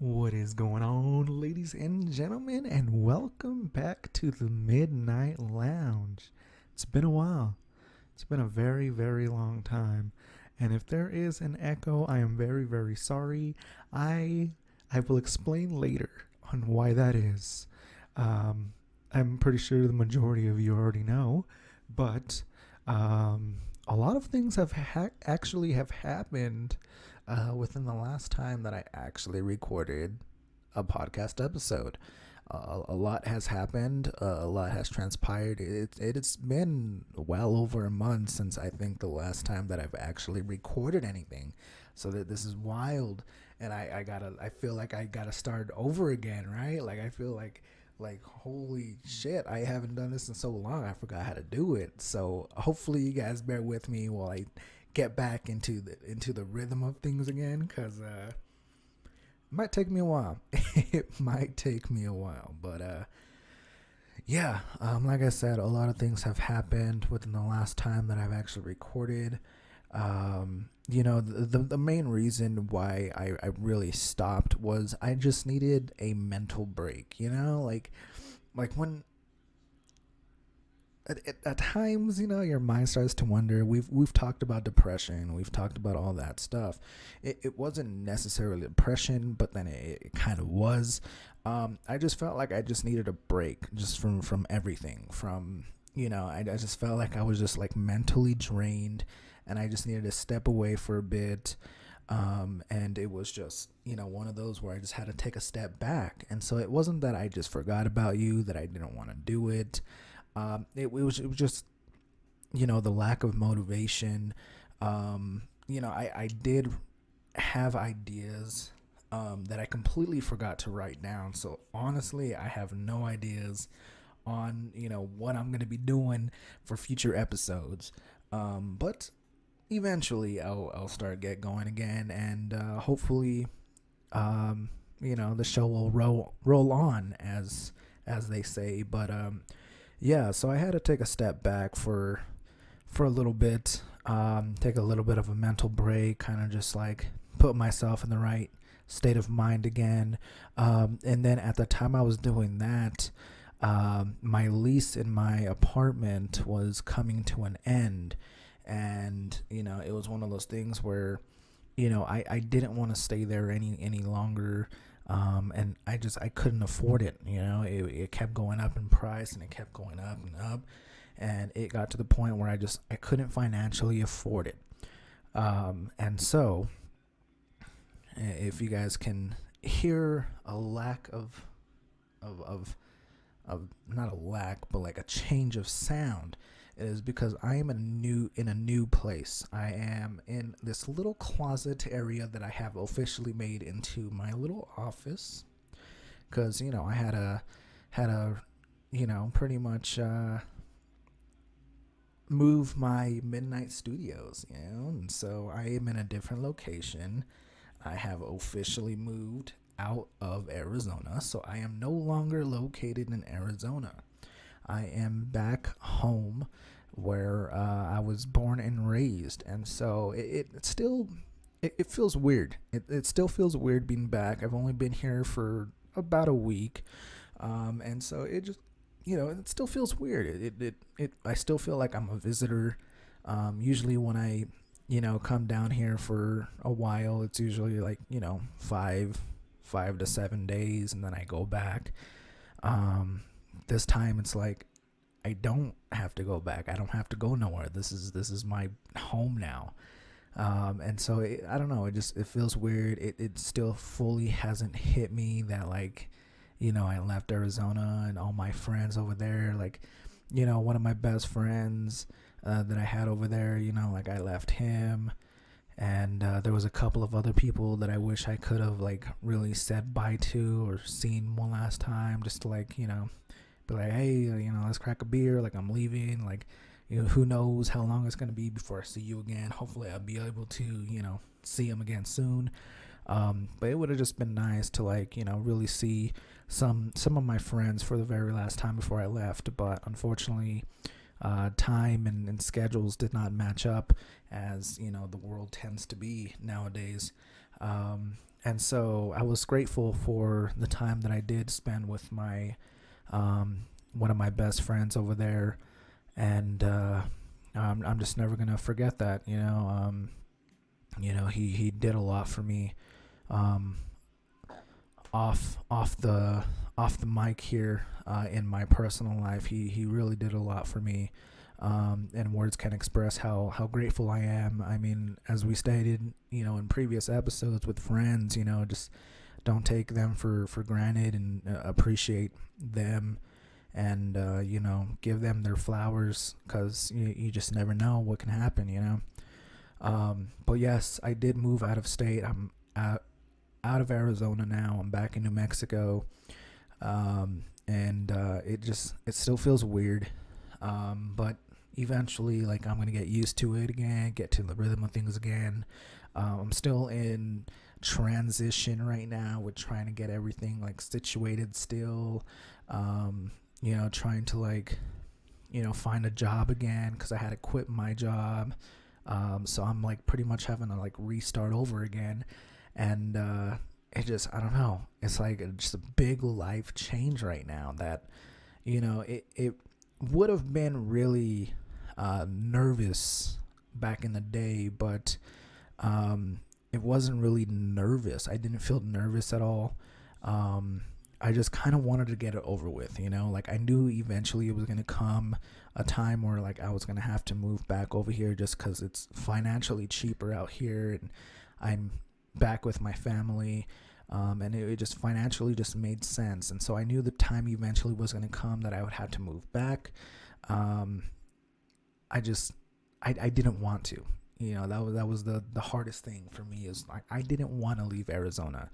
What is going on, ladies and gentlemen, and welcome back to the Midnight Lounge. It's been a while. It's been a very, very long time. And if there is an echo, I am very, very sorry. I I will explain later on why that is. Um, I'm pretty sure the majority of you already know, but a lot of things actually have happened within the last time that I actually recorded a podcast episode. A lot has happened. A lot has transpired. It's been well over a month since I think the last time that I've actually recorded anything. So that this is wild, and I feel like I gotta start over again, right? Like I feel like holy shit, I haven't done this in so long. I forgot how to do it. So hopefully you guys bear with me while I get back into the rhythm of things again, because it might take me a while. It might take me a while, but yeah, like I said, a lot of things have happened within the last time that I've actually recorded. The main reason why I really stopped was I just needed a mental break. Like when at times, your mind starts to wonder. We've talked about depression. We've talked about all that stuff. It wasn't necessarily depression, but then it kind of was. I just felt like I just needed a break, just from everything. I just felt like I was just like mentally drained, and I just needed to step away for a bit. And it was just one of those where I just had to take a step back. And so it wasn't that I just forgot about you, that I didn't want to do it. It was just the lack of motivation. I did have ideas that I completely forgot to write down. So honestly, I have no ideas on what I'm gonna be doing for future episodes. But eventually, I'll start get going again, and hopefully, the show will roll on as they say. But yeah, so I had to take a step back for a little bit, take a little bit of a mental break, kind of just like put myself in the right state of mind again. And then at the time I was doing that, my lease in my apartment was coming to an end. And, it was one of those things where, I didn't want to stay there any longer. And I couldn't afford it. It kept going up in price, and it kept going up and up, and it got to the point where I couldn't financially afford it. And so, if you guys can hear a lack of not a lack, but like a change of sound, it is because I am in a new place. I am in this little closet area that I have officially made into my little office, because I had a pretty much move my midnight studios, and so I am in a different location. I have officially moved out of Arizona, so I am no longer located in Arizona. I am back home where I was born and raised, and so it still it feels weird. It still feels weird being back. I've only been here for about a week, and so it still feels weird. I still feel like I'm a visitor. Usually when I come down here for a while, it's usually like 5 to 7 days, and then I go back. This time it's like I don't have to go back. I don't have to go nowhere. This is my home now. And so I don't know. It feels weird. It still fully hasn't hit me that like, I left Arizona and all my friends over there. Like, one of my best friends that I had over there. Like I left him, and there was a couple of other people that I wish I could have like really said bye to or seen one last time, just to like be like, hey, let's crack a beer. Like I'm leaving. Like, who knows how long it's gonna be before I see you again. Hopefully, I'll be able to, see him again soon. But it would have just been nice to like, really see some of my friends for the very last time before I left. But unfortunately, time and schedules did not match up, as the world tends to be nowadays. And so I was grateful for the time that I did spend with my one of my best friends over there, and I'm just never gonna forget that. He did a lot for me, um, off the mic here, in my personal life. He really did a lot for me, and words can't express how grateful I am. I mean, as we stated, in previous episodes with friends, just don't take them for granted, and appreciate them, and give them their flowers, because you just never know what can happen. But yes, I did move out of state. I'm out of Arizona now. I'm back in New Mexico, and it still feels weird, but eventually, like, I'm gonna get used to it again, get to the rhythm of things again. I'm still in transition right now with trying to get everything like situated still. Trying to, like, find a job again, because I had to quit my job. So I'm like pretty much having to like restart over again, and I don't know. It's like just a big life change right now that it would have been really nervous back in the day, but it wasn't really nervous. I didn't feel nervous at all. I just kind of wanted to get it over with, like I knew eventually it was going to come a time where like I was going to have to move back over here, just because it's financially cheaper out here, and I'm back with my family, and it just financially just made sense. And so I knew the time eventually was going to come that I would have to move back. I didn't want to. That was the hardest thing for me, is like I didn't want to leave Arizona.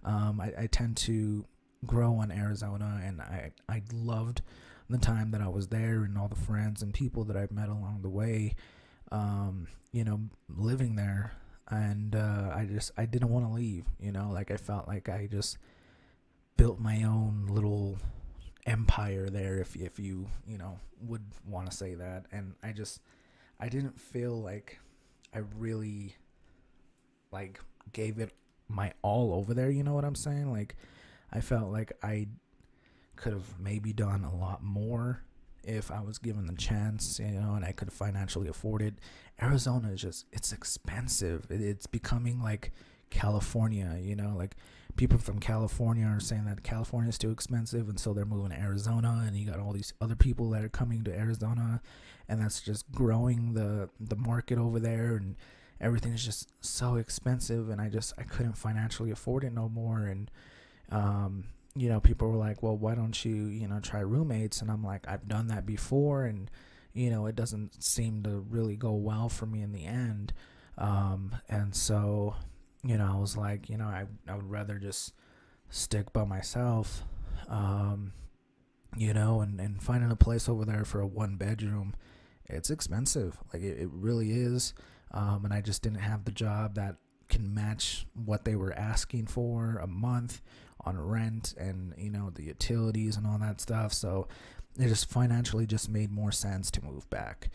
I tend to grow in Arizona, and I loved the time that I was there, and all the friends and people that I've met along the way, living there. And I didn't want to leave. Like I felt like I just built my own little empire there, if you would want to say that. And I didn't feel like I really like gave it my all over there. You know what I'm saying? Like I felt like I could have maybe done a lot more if I was given the chance, and I could financially afford it. Arizona is it's expensive. It's becoming like California, like people from California are saying that California is too expensive, and so they're moving to Arizona, and you got all these other people that are coming to Arizona, and that's just growing the market over there, and everything is just so expensive, and I couldn't financially afford it no more. And people were like, well, why don't you, try roommates? And I'm like, I've done that before, and, it doesn't seem to really go well for me in the end. And so, I was like, I would rather just stick by myself, and finding a place over there for a 1 bedroom, it's expensive. Like it really is. And I just didn't have the job that can match what they were asking for a month on rent, and the utilities and all that stuff. So it just financially just made more sense to move back.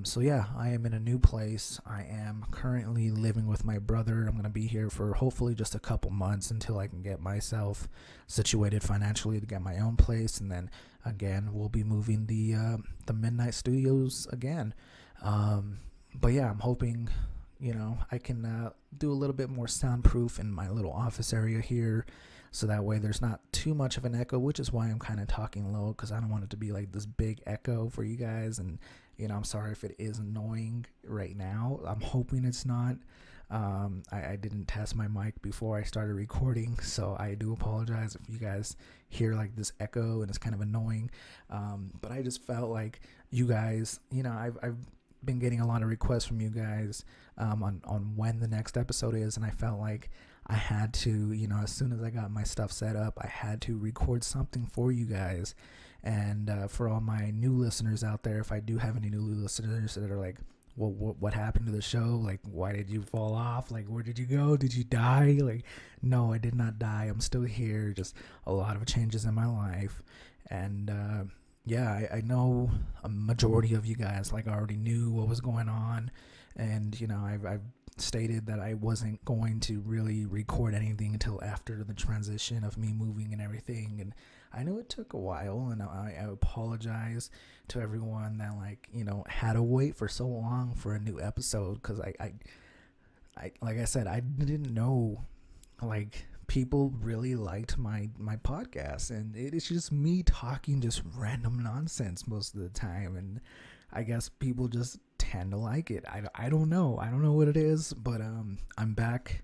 So yeah, I am in a new place. I am currently living with my brother. I'm going to be here for hopefully just a couple months until I can get myself situated financially to get my own place, and then again we'll be moving the Midnight Studios again. But yeah, I'm hoping I can do a little bit more soundproof in my little office area here, so that way there's not too much of an echo, which is why I'm kind of talking low, because I don't want it to be like this big echo for you guys. And I'm sorry if it is annoying right now. I'm hoping it's not. I didn't test my mic before I started recording, so I do apologize if you guys hear like this echo and it's kind of annoying. But I just felt like you guys, I've been getting a lot of requests from you guys on when the next episode is, and I felt like I had to, as soon as I got my stuff set up, I had to record something for you guys. And for all my new listeners out there, if I do have any new listeners that are like, well, what happened to the show? Like, why did you fall off? Like, where did you go? Did you die? Like, no, I did not die. I'm still here. Just a lot of changes in my life. And yeah, I know a majority of you guys like already knew what was going on, and I've stated that I wasn't going to really record anything until after the transition of me moving and everything. And I know it took a while, and I apologize to everyone that, like, had to wait for so long for a new episode, because I like I said, I didn't know, like, people really liked my podcast, and it's just me talking just random nonsense most of the time, and I guess people just tend to like it. I don't know. I don't know what it is, but I'm back.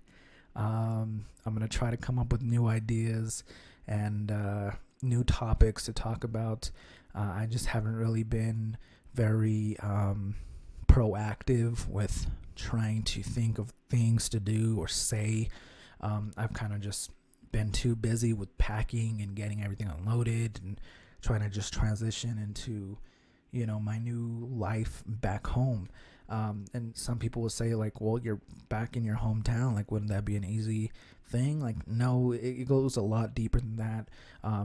I'm gonna try to come up with new ideas and new topics to talk about. I just haven't really been very proactive with trying to think of things to do or say. I've kind of just been too busy with packing and getting everything unloaded and trying to just transition into my new life back home. And some people will say, like, well, you're back in your hometown, like, wouldn't that be an easy thing? Like, no, it goes a lot deeper than that.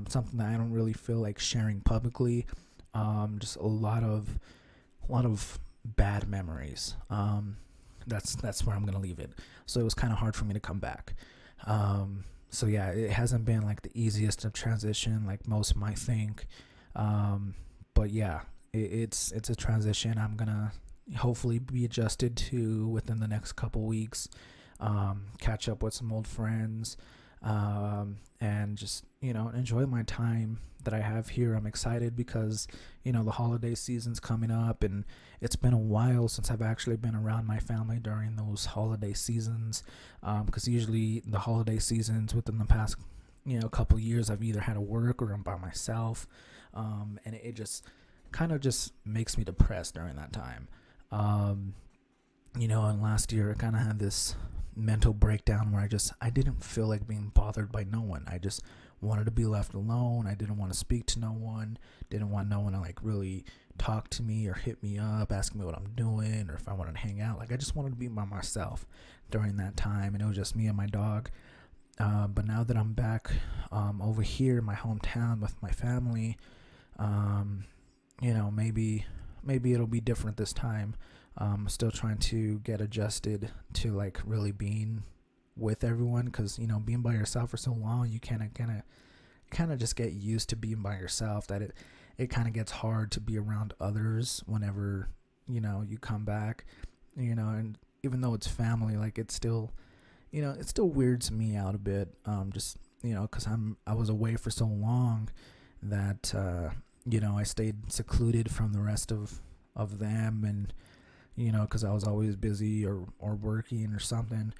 Something that I don't really feel like sharing publicly. Just a lot of bad memories. That's where I'm gonna leave it. So it was kind of hard for me to come back. So yeah, it hasn't been like the easiest of transition, like most might think. But yeah, it's a transition I'm gonna hopefully be adjusted to within the next couple weeks. Catch up with some old friends, and just enjoy my time that I have here. I'm excited because the holiday season's coming up, and it's been a while since I've actually been around my family during those holiday seasons, because usually the holiday seasons within the past couple years I've either had to work or I'm by myself, and it just kind of just makes me depressed during that time. And last year I kind of had this mental breakdown where I didn't feel like being bothered by no one. I just wanted to be left alone. I didn't want to speak to no one. Didn't want no one to like really talk to me or hit me up, ask me what I'm doing or if I wanted to hang out. Like, I just wanted to be by myself during that time, and it was just me and my dog. But now that I'm back over here in my hometown with my family, maybe it'll be different this time. Still trying to get adjusted to like really being with everyone, because being by yourself for so long, you kind of just get used to being by yourself, that it kind of gets hard to be around others whenever you come back, and even though it's family, like, it still weirds me out a bit, just because I was away for so long that I stayed secluded from the rest of them, and because I was always busy or working or something.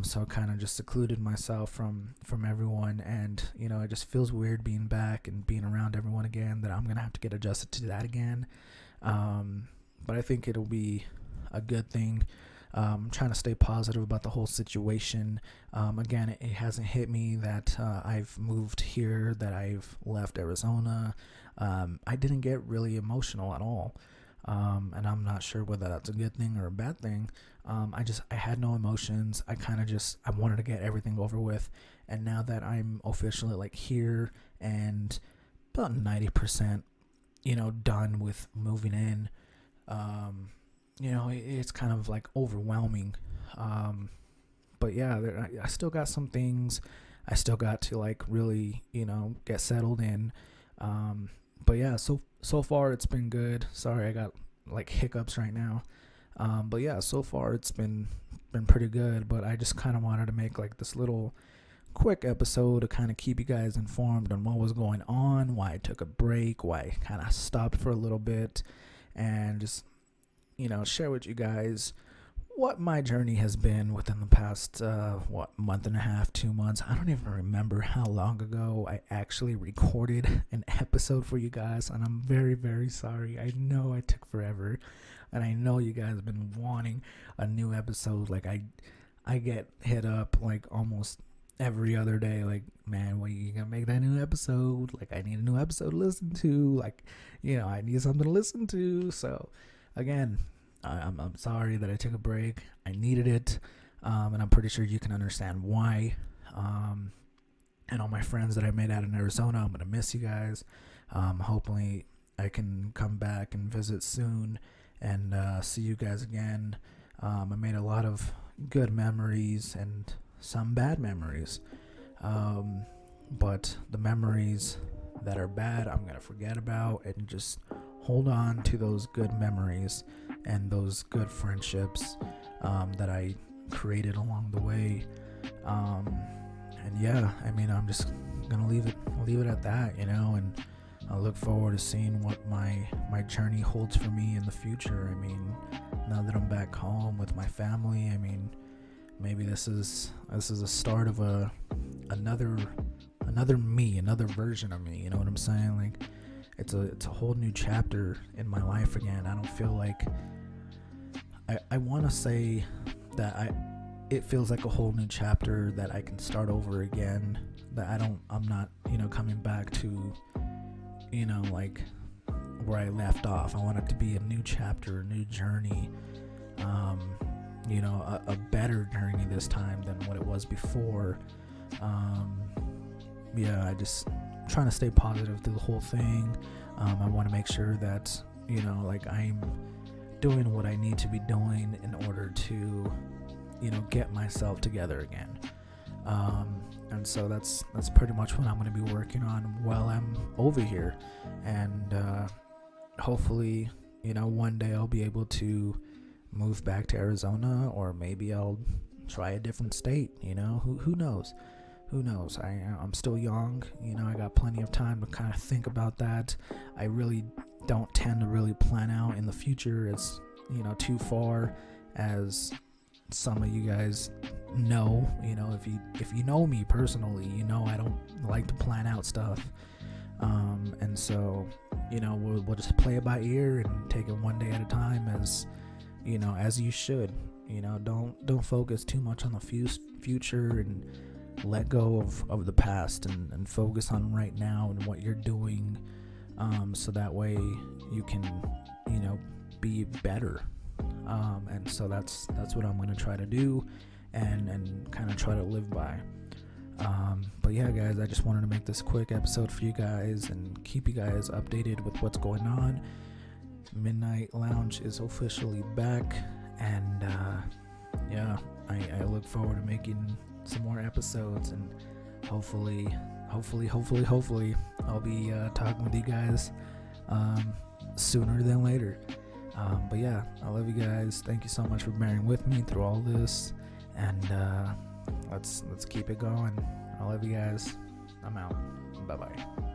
So I kind of just secluded myself from everyone, and it just feels weird being back and being around everyone again, that I'm gonna have to get adjusted to that again. But I think it'll be a good thing. I'm trying to stay positive about the whole situation. Again, it hasn't hit me that I've moved here, that I've left Arizona. I didn't get really emotional at all. And I'm not sure whether that's a good thing or a bad thing. I had no emotions. I wanted to get everything over with. And now that I'm officially like here and about 90%, done with moving in, it's kind of like overwhelming. But yeah, I still got some things. I still got to like really, get settled in. But yeah, so far it's been good. Sorry, I got like hiccups right now. But yeah, so far it's been pretty good. But I just kind of wanted to make like this little quick episode to kind of keep you guys informed on what was going on, why I took a break, why I kind of stopped for a little bit, and just share with you guys what my journey has been within the past month and a half, 2 months. I don't even remember how long ago I actually recorded an episode for you guys, and I'm very, very sorry. I know I took forever, and I know you guys have been wanting a new episode. Like, I get hit up like almost every other day, like, man, when are you gonna make that new episode? Like, I need a new episode to listen to. Like, I need something to listen to. So again, I'm sorry that I took a break. I needed it, and I'm pretty sure you can understand why. And all my friends that I made out in Arizona, I'm gonna miss you guys. Hopefully I can come back and visit soon and see you guys again. I made a lot of good memories and some bad memories. But the memories that are bad, I'm going to forget about and just hold on to those good memories and those good friendships that I created along the way. And yeah, I mean, I'm just going to leave it at that, and I look forward to seeing what my journey holds for me in the future. I mean, now that I'm back home with my family, I mean, maybe this is a start of another me, another version of me. You know what I'm saying? Like, it's a whole new chapter in my life again. I don't feel like I want to say that it feels like a whole new chapter that I can start over again. That I'm not coming back to like where I left off. I want it to be a new chapter, a new journey, a better journey this time than what it was before. I just trying to stay positive through the whole thing. I want to make sure that like I'm doing what I need to be doing in order to get myself together again. And so that's pretty much what I'm going to be working on while I'm over here. And hopefully one day I'll be able to move back to Arizona, or maybe I'll try a different state. Who knows? I'm still young. I got plenty of time to kind of think about that. I really don't tend to really plan out in the future as too far as some of you guys know. If you know me personally, I don't like to plan out stuff. And so we'll just play it by ear and take it one day at a time, as you should. Don't focus too much on the future, and let go of the past, and focus on right now and what you're doing, so that way you can be better. And so that's what I'm going to try to do, and kind of try to live by. But yeah, guys, I just wanted to make this quick episode for you guys and keep you guys updated with what's going on. Midnight Lounge is officially back, and I look forward to making some more episodes, and hopefully I'll be talking with you guys sooner than later. But yeah, I love you guys. Thank you so much for bearing with me through all this, and let's keep it going. I love you guys. I'm out. Bye bye.